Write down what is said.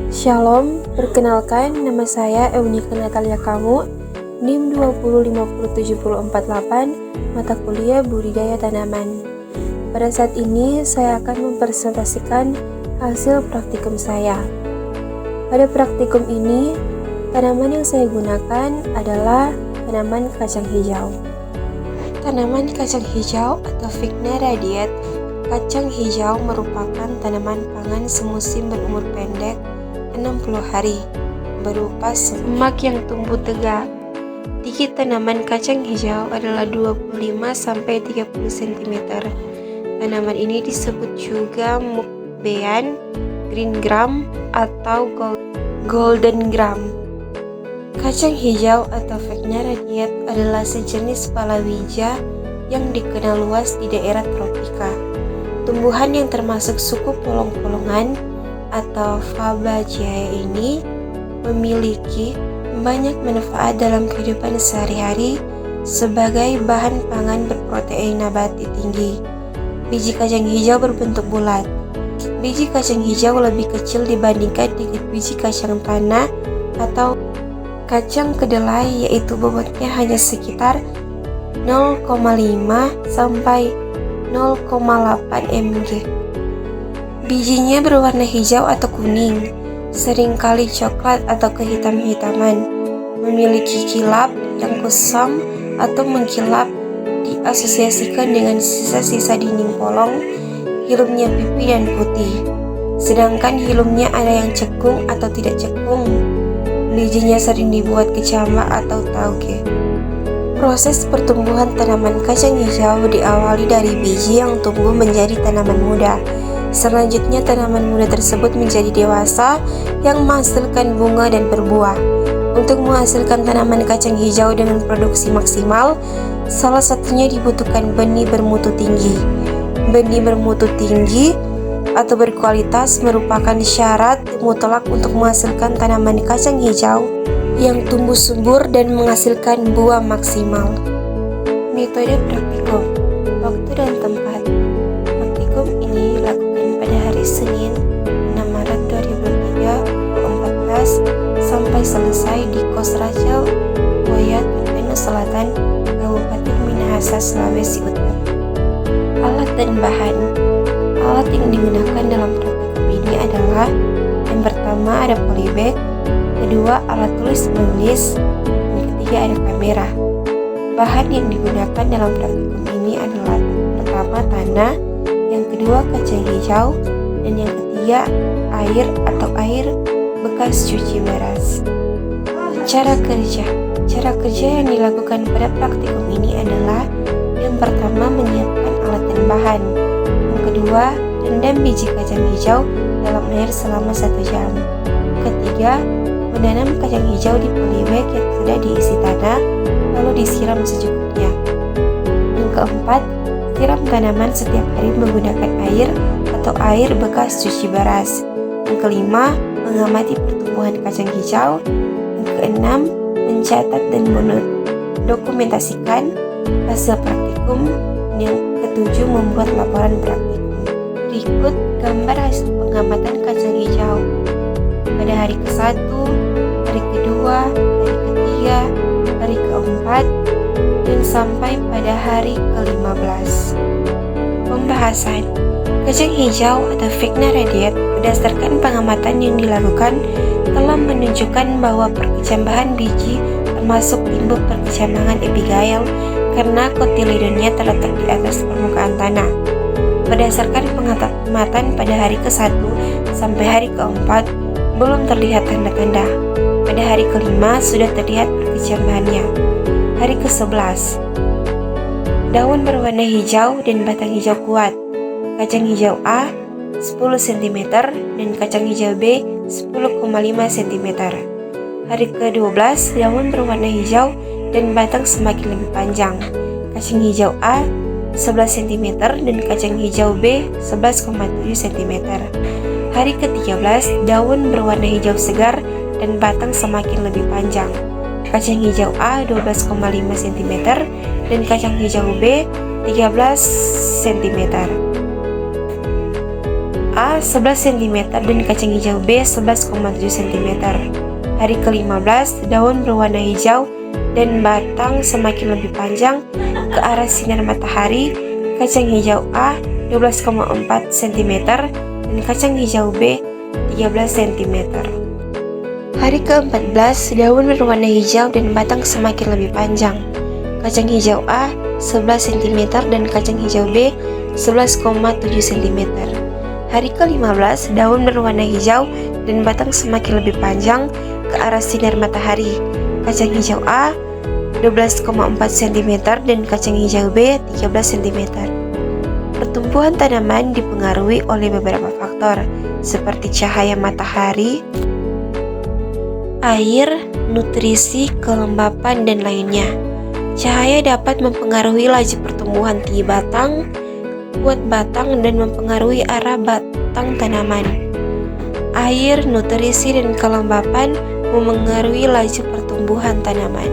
Shalom, perkenalkan nama saya Eunika Natalia Kamu, NIM 2050748, mata kuliah Budidaya Tanaman. Pada saat ini saya akan mempresentasikan hasil praktikum saya. Pada praktikum ini, tanaman yang saya gunakan adalah tanaman kacang hijau. Tanaman kacang hijau atau Vigna radiata. Kacang hijau merupakan tanaman pangan semusim berumur pendek 60 hari, berupa semak yang tumbuh tegak. Tinggi tanaman kacang hijau adalah 25-30 cm. Tanaman ini disebut juga mukbean, green gram, atau golden gram. Kacang hijau atau Vigna radiata adalah sejenis palawija yang dikenal luas di daerah tropika. Tumbuhan yang termasuk suku polong-polongan atau Fabaceae ini memiliki banyak manfaat dalam kehidupan sehari-hari sebagai bahan pangan berprotein nabati tinggi. Biji kacang hijau berbentuk bulat. Biji kacang hijau lebih kecil dibandingkan dengan biji kacang tanah atau kacang kedelai, yaitu bobotnya hanya sekitar 0,5 sampai 0,8 mg. Bijinya berwarna hijau atau kuning, seringkali coklat atau kehitam-hitaman, memiliki kilap yang kusam atau mengkilap, diasosiasikan dengan sisa-sisa dinding polong, hilumnya pipi dan putih. Sedangkan hilumnya ada yang cekung atau tidak cekung. Bijinya sering dibuat kecambah atau tauge. Proses pertumbuhan tanaman kacang hijau diawali dari biji yang tumbuh menjadi tanaman muda. Selanjutnya tanaman muda tersebut menjadi dewasa yang menghasilkan bunga dan berbuah. Untuk menghasilkan tanaman kacang hijau dengan produksi maksimal, salah satunya dibutuhkan benih bermutu tinggi. Benih bermutu tinggi atau berkualitas merupakan syarat mutlak untuk menghasilkan tanaman kacang hijau yang tumbuh subur dan menghasilkan buah maksimal. Metode praktikum, waktu dan tempat. Praktikum ini dilakukan pada hari Senin 6 Maret 2014 sampai selesai di Kos Rachel Boyat, Venus Selatan, Kabupaten Minahasa, Sulawesi Utara. Alat dan bahan. Alat yang digunakan dalam praktikum ini adalah yang pertama ada polybag, kedua alat tulis menulis, dan ketiga ada kamera. Bahan yang digunakan dalam praktikum ini adalah pertama tanah, yang kedua kacang hijau, dan yang ketiga air atau air bekas cuci beras. Cara kerja yang dilakukan pada praktikum ini adalah yang pertama menyiapkan alat dan bahan, yang kedua rendam biji kacang hijau dalam air selama 1 jam, ketiga menanam kacang hijau di polybag yang sudah diisi tanah lalu disiram secukupnya, yang keempat siram tanaman setiap hari menggunakan air atau air bekas cuci beras, yang kelima mengamati pertumbuhan kacang hijau, yang keenam mencatat dan mendokumentasikan hasil praktikum, yang ketujuh membuat laporan praktikum. Berikut gambar hasil pengamatan kacang hijau pada hari ke-1, hari kedua, hari ketiga, hari keempat, dan sampai pada hari ke-15. Pembahasan kacang hijau atau Vigna radiata berdasarkan pengamatan yang dilakukan telah menunjukkan bahwa perkecambahan biji termasuk timbul perkecambahan epigael karena kotiledonnya terletak di atas permukaan tanah. Berdasarkan pengamatan pada hari ke-1 sampai hari ke-4 belum terlihat tanda-tanda. Pada hari ke-5 sudah terlihat perkecambahannya. Hari ke-11 daun berwarna hijau dan batang hijau kuat. Kacang hijau A 10 cm dan kacang hijau B 10,5 cm. Hari ke-12 daun berwarna hijau dan batang semakin lebih panjang. Kacang hijau A 11 cm dan kacang hijau B 11,7 cm. Hari ke-13 daun berwarna hijau segar dan batang semakin lebih panjang. Kacang hijau A 12,5 cm dan kacang hijau B 13 cm. A 11 cm dan kacang hijau B 11,7 cm. Hari ke-15, daun berwarna hijau dan batang semakin lebih panjang ke arah sinar matahari. Kacang hijau A 12,4 cm dan kacang hijau B 13 cm. Hari ke-14, daun berwarna hijau dan batang semakin lebih panjang. Kacang hijau A 11 cm dan kacang hijau B 11,7 cm. Hari ke-15, daun berwarna hijau dan batang semakin lebih panjang ke arah sinar matahari. Kacang hijau A 12,4 cm dan kacang hijau B 13 cm. Pertumbuhan tanaman dipengaruhi oleh beberapa faktor seperti cahaya matahari, air, nutrisi, kelembapan, dan lainnya. Cahaya dapat mempengaruhi laju pertumbuhan tinggi batang, kuat batang, dan mempengaruhi arah batang tanaman. Air, nutrisi, dan kelembapan memengaruhi laju pertumbuhan tanaman.